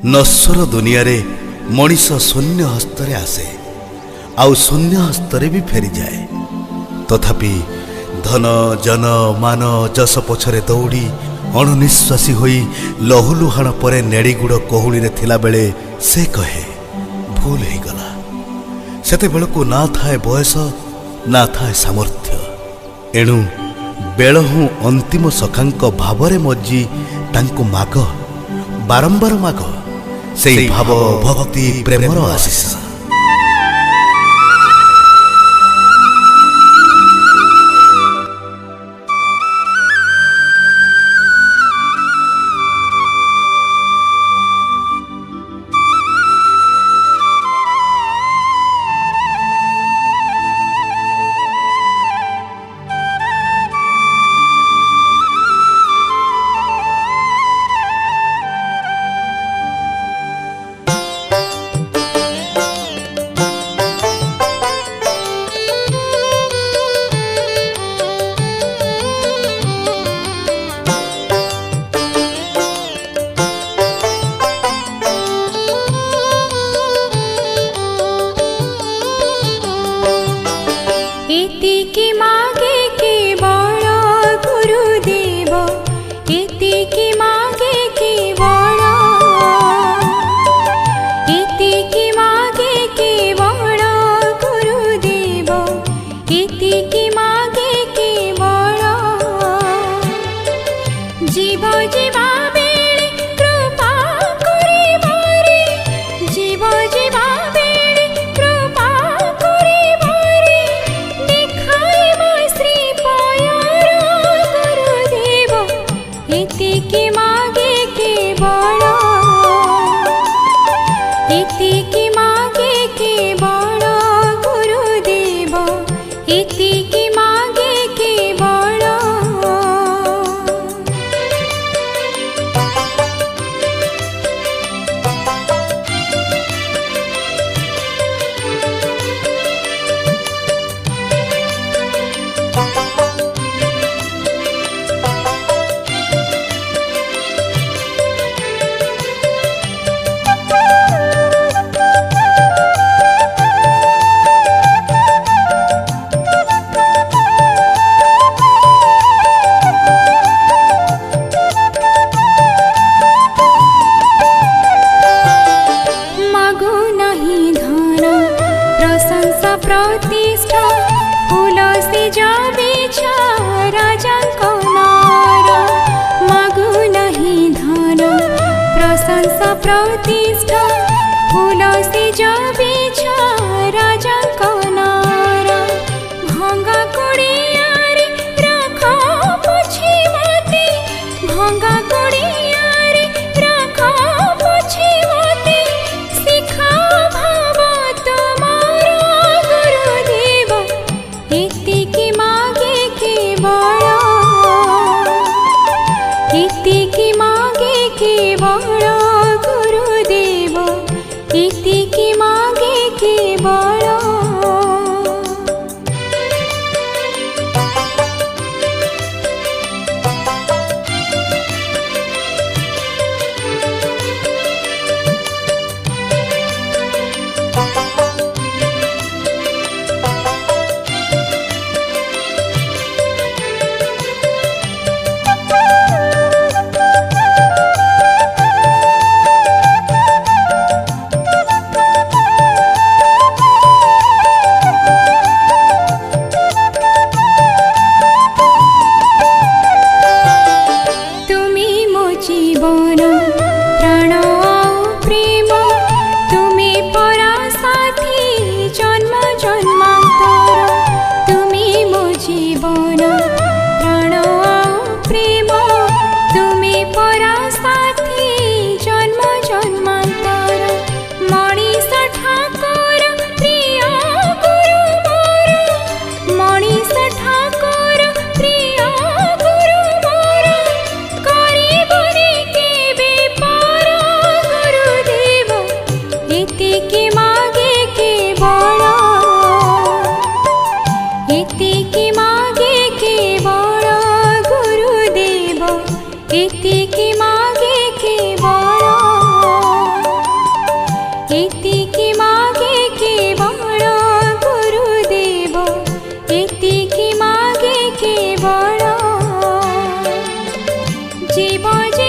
नश्वर दुनिया रे मनीष शून्य हस्तरे आसे आउ शून्य हस्तरे भी फेरी जाए। तथापि धन जन मान जस पछरे दौड़ी अणुनिश्वासी होई लहुलुहाण परे नेड़ीगुड़ कहुली रे थिला बेले से कहे भूल हो गला। सेते बेलकु ना थाए बयस ना थाए सामर्थ्य। एणु बेल हूँ अंतिम सखांक भावरे मज्जी तांको माग बारंबार माग से भाव भक्ति प्रेमर आशीष। प्रतिष्ठा फूल से जबी राजा कनारा भंगा कुड़ियारे रख पुछी मती भंगा कुड़ियारे रख पुछी मती शिखा भाव तुम्हारा गुरुदेव इतिकी मागे केवल इतिकी मागे केवल इतिकी मागे केवल। जीव